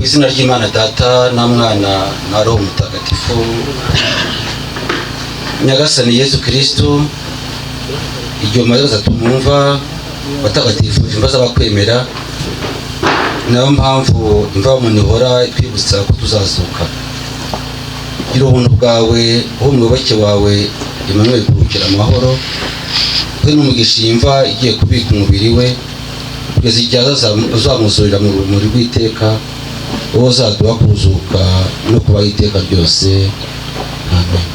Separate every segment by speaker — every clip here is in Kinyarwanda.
Speaker 1: Izina ry'Imana Data na Mwana na Roho Mutagatifu. Nyagasani Yesu Kristo, iryo maze tumumva batagatifu imva z'abakwemera, nayo mpamvu imva umuntu ihora twibutsa ko tuzazuka. Gira ubuntu bwawe aho umuyoboke wawe Emmanuel kurukira amahoro, we n'umugisha imva igiye kubika umubiri we kugeza igihe azamuzurira mu rumuri rw'iteka, wowe uzaduha kuzuka no kubaho iteka ryose. Amen.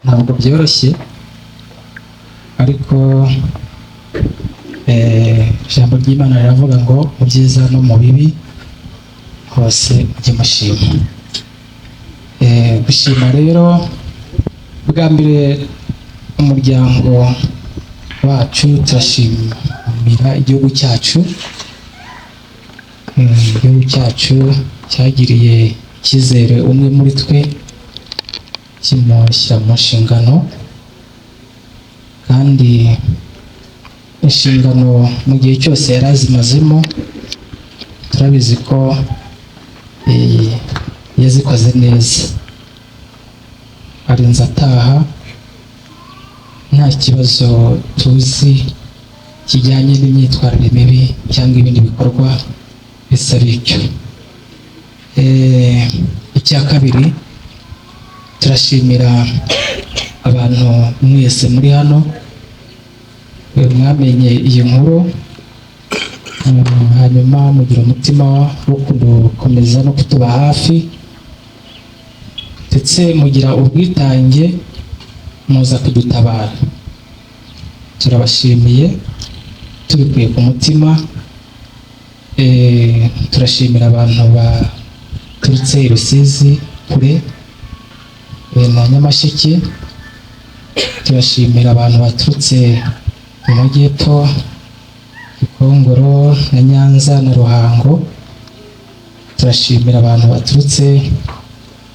Speaker 2: Ntabwo byoroshye, ariko ijambo ry'Imana riravuga ngo mu byiza no mu bibi hose mujye mushima. Gushima rero bwa mbere umuryango wacu turashimira igihugu cyacu. Igihugu cyacu cyagiriye icyizere umwe muri twe kimushyira mu nshingano, kandi inshingano mu gihe cyose yari azimazemo turabizi ko yazikoze neza, arinze ataha nta kibazo tuzi kijyanye n'imyitwarire mibi cyangwa ibindi bikorwa bisa bityo. Icya kabiri, turashimira abantu mwese muri hano mwamenye iyi nkuru, hanyuma mugira umutima wo kudukomeza no kutuba hafi, ndetse mugira ubwitange muza kudutabara. Turabashimiye tubikuye ku mutima. Turashimira abantu baturutse i Rusizi kure na Nyamasheke. Turashimira abantu baturutse mu Majyepfo, Gikongoro na Nyanza na Ruhango. Turashimira abantu baturutse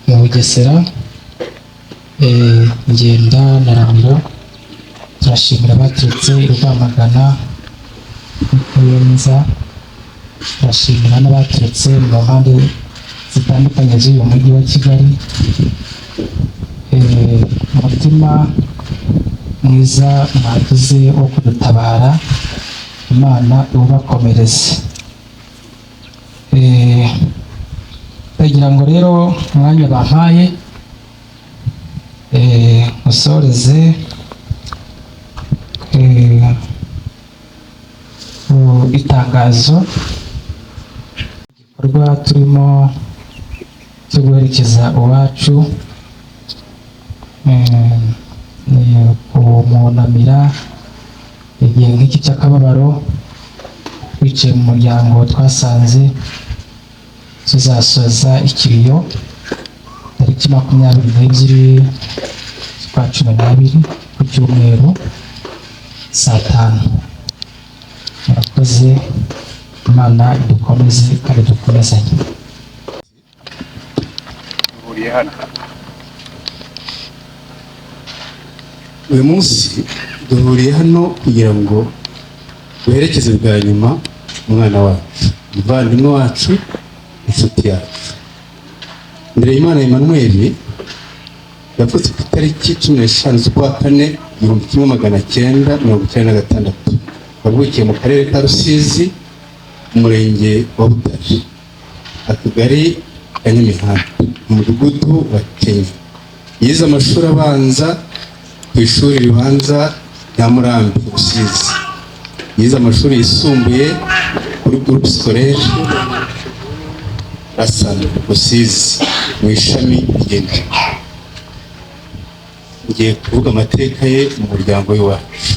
Speaker 2: mu Bugesera, Ngenda na Ramiro. Turashimira abaturutse i Rwamagana, Kayonza. Turashimira n'abaturutse mu mpande zitandukanye z'uyu mujyi wa Kigali. Umutima mwiza mwagize wo kudutabara, Imana iwubakomereze. Ndagira ngo rero umwanya bampaye musoreze itangazo igikorwa turimo cyo guherekeza uwacu ni kumunamira igihe nk'iki cy'akababaro twicaye mu muryango twasanze tuzasoza ikiriyo tariki 22 z'ukwa 12 ku cyumweru saa 5. Murakoze, Imana idukomeze kandi dukomezanye.
Speaker 3: Uyu munsi duhuriye hano kugira ngo duherekeze bwa nyuma umwana wacu, umuvandimwe wacu, inshuti yacu. Ndereyimana Emmanuel yavutse ku itariki 15 z'ukwa 4 1996. Yavukiye mu karere ka Rusizi, umurenge wa Butare, akagari ka Nyamihanda, umudugudu wa Kenya. Yize amashuri abanza ku ishuri ribanza rya Murambi Rusizi. Yize amashuri yisumbuye kuri groupe scolaire Rasana Rusizi mu ishami ry'Indera. Ngiye kuvuga amateka ye mu muryango w'iwacu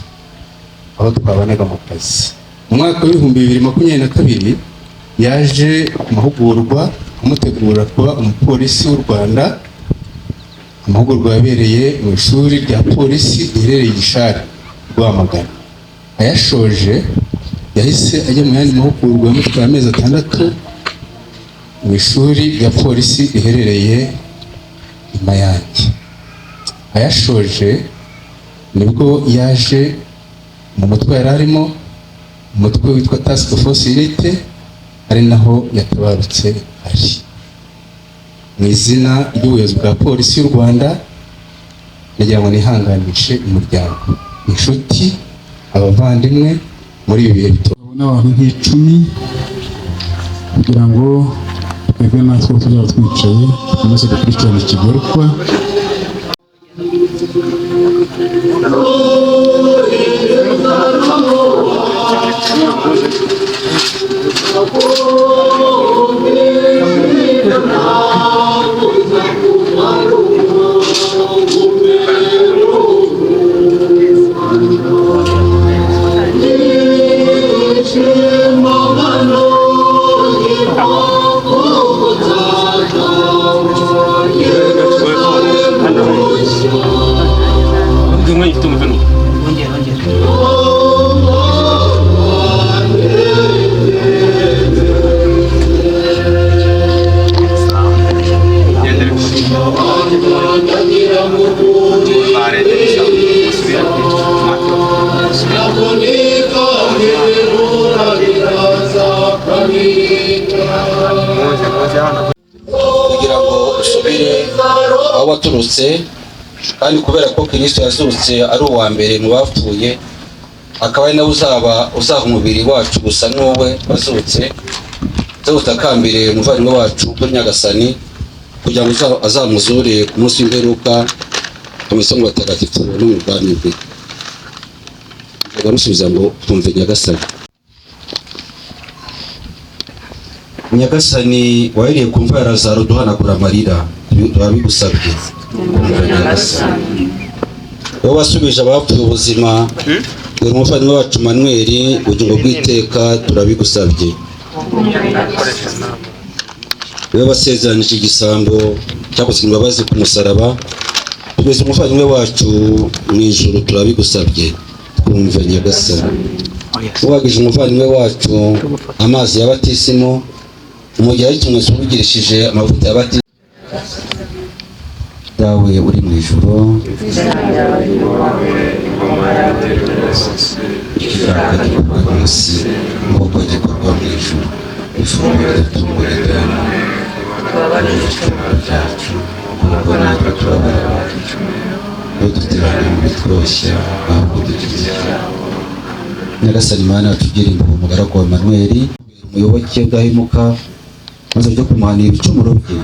Speaker 3: aho twabanaga mu kazi. Mu mwaka wa 2022 yaje amahugurwa amutegura kuba umupolisi w'u Rwanda. Amahugurwa yabereye mu ishuri rya polisi riherereye Gishari, Rwamagana. Ayashoje yahise ajya mu yandi mahugurwa yamutwaye amezi 6 mu ishuri rya polisi riherereye i Mayange. Ayashoje nibwo yaje mu mutwe yari arimo, umutwe witwa Task Force Unité, ari naho yatabarutse ari. Mu izina ry'ubuyobozi bwa polisi y'u Rwanda nagira ngo nihanganishe umuryango, inshuti, abavandimwe muri ibi bihe bito.
Speaker 4: N'abantu nk'icumi kugira ngo twebwe natwe tuzaba twicaye maze dukurikirane ikigaruka.
Speaker 1: kugira ngo usubire aho waturutse, kandi kubera ko Kristo yazutse ari uwa mbere mu bapfuye, akaba ari nawe uzaba umubiri wacu gusa n'uwe wazutse. Utakambire umuvandimwe wacu kuri Nyagasani kugira ngo azamuzure ku munsi w'imperuka mu misomo batagatifu no mu bwami bwe. Bagamusubiza ngo twumve Nyagasani. Nyagasani wahiriye ku mva ya Lazaro duhanagura amarira, turabigusabye. Wowe wasubije abapfuye ubuzima, dore umuvandimwe wacu Manuel ubugingo bw'iteka, turabigusabye. Wowe wasezeranije igisambo cyakoze imbabazi ku musaraba, tugeze umuvandimwe wacu mu ijuru, turabigusabye. Twumve Nyagasani. Wagije umuvandimwe wacu amazi ya batisimo, umugihe ari kimwe cy'ubugirishije amavuta ya batisimo. Dawe uri mu ijuru, ishaka gikorwa munsi nk'uko gikorwa mu ijuru. Ifunguro ritungura ideni ibicumuro byacu nk'uko natwe turabara abacu, ntuduterane mu bitwoshya ahubwo dukize. Nyagasani Mana yacu, ugire impuhwe umugaragu wa Manuel, umuyoboke udahemuka, maze ujye kumuhanira ibicumuro bye.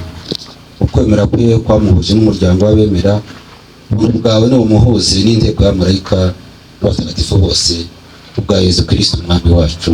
Speaker 1: Ukwemera kwe kwamuhuje n'umuryango w'abemera, ubuntu bwawe ni umuhuzi n'inteko y'amarayika n'abatagatifu bose ubwa Yezu Kristo umwami wacu.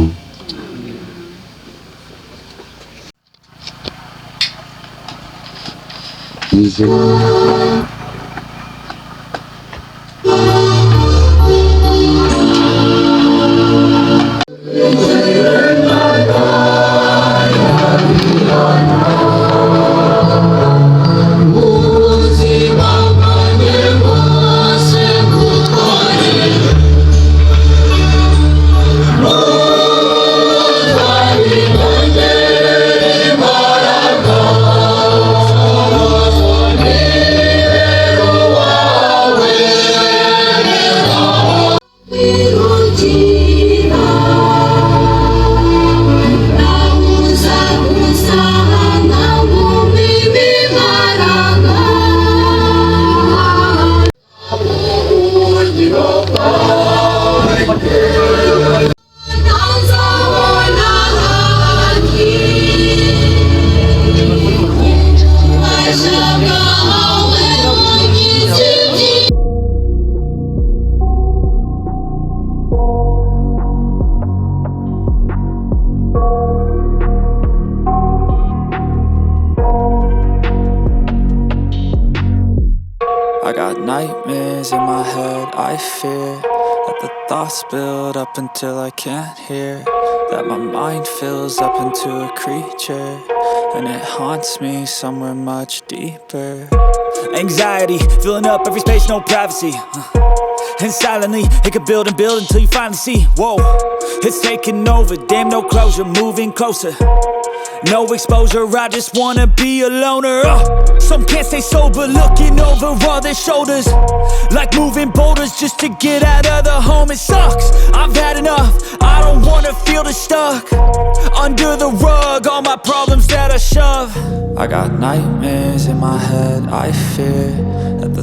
Speaker 5: I got nightmares in my head, I fear that the thoughts build up until I can't hear, that my mind fills up into a creature, and it haunts me somewhere much deeper.
Speaker 6: Anxiety, filling up every space, no privacy. And silently, it could build and build until you finally see. Whoa, it's taking over, damn no closure, moving closer. No exposure, I just wanna be a loner. Some can't stay sober, looking over all their shoulders, like moving boulders just to get out of the home. It sucks, I've had enough, I don't wanna feel the stuck under the rug, all my problems that I shove.
Speaker 5: I got nightmares in my head, I fear that the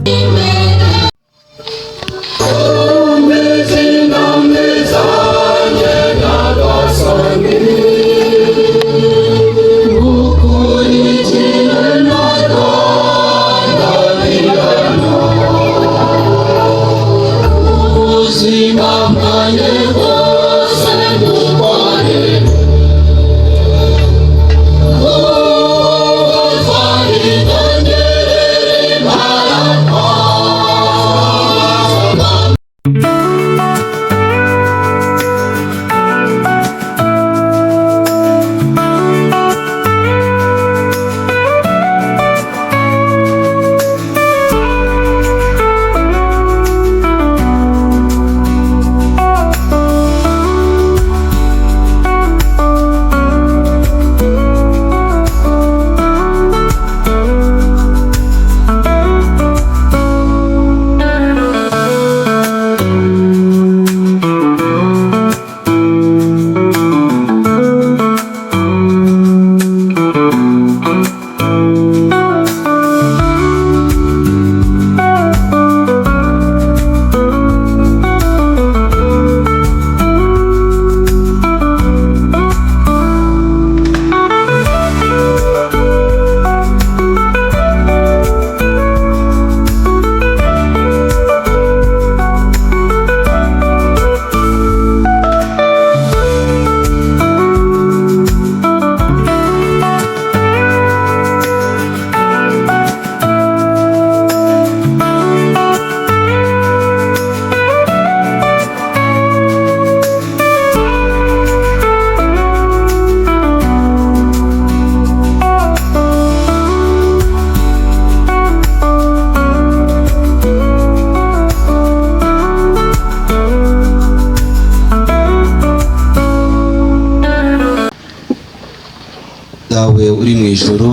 Speaker 1: Dawe uri mu ijuru,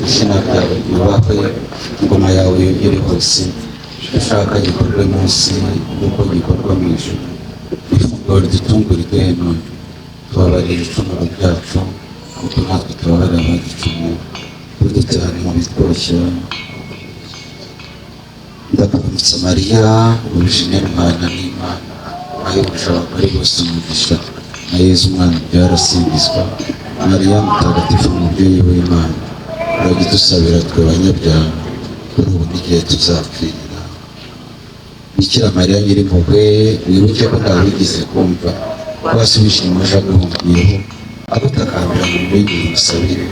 Speaker 1: izina ryawe ryubahwe, ingoma yawe yogere hose, ushaka gikorwe munsi nk'uko gikorwa mu ijuru. Ifunguro ridutungura iduhe none, tubabarire ibicumuro byacu kuko natwe tubabarira abaducumuye, ntuduterane mu bitwoshya. Ndakuramutsa Mariya, wuje Imana n'Imana, wahebuje abagore bose umugisha, na Yezu umwana ubyara asingizwa. Mariya mutagatifu umubyeyi w'Imana, urajya udusabira twe abanyabyaha, kuri ubu n'igihe tuzapfira. Bikira Mariya Nyirimpuhwe, wibuke ko ntawe wigeze kumva wasubije inyuma aguhungiyeho agutakambira mu mbegera umusabire.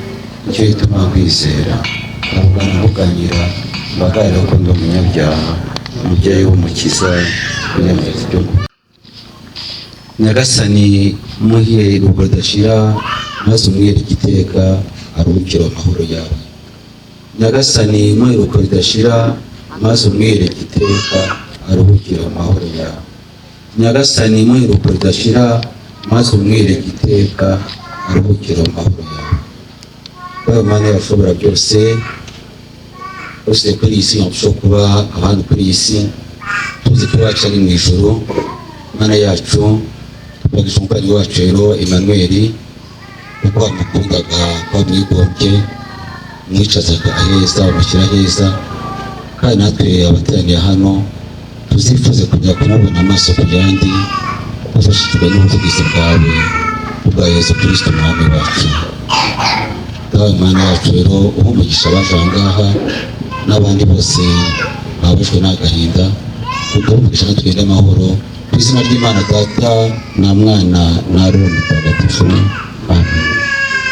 Speaker 1: Nicyo gituma nkwizera nkavuga nkamuganyira mbagarira ko ndi umunyabyaha, umubyeyi w'umukiza unyameza ibyo. Nyagasani muhe iruhuko ridashira, maze umwereke iteka aruhukire amahoro yawe. Nyagasani muhe iruhuko ridashira, maze umwereke iteka aruhukire amahoro yawe. Nyagasani muhe iruhuko ridashira, maze umwereke iteka aruhukire amahoro yawe. Bayo Mana yashobora byose, bose kuri iyi si ntabwo kuba abandi kuri iyi si, tuzi ko iwacu ari mu ijuru. Mana yacu tubagisha umuvandimwe wacu rero Emmanuel, kuko wamukundaga, wamwigombye, umwicazaga aheza, umushyira aheza, kandi natwe abateraniye hano tuzifuze kujya kumubona amaso ku yandi, dufashijwe n'ubuvugizi bwawe ubwa Yesu Kristo umwami wacu. Dawe Mana yacu rero uha umugisha abaje aha ngaha n'abandi bose babujwe n'agahinda, uduhe umugisha kandi tugende amahoro, ku izina ry'Imana Data na Mwana na Roho Mutagatifu. Amen.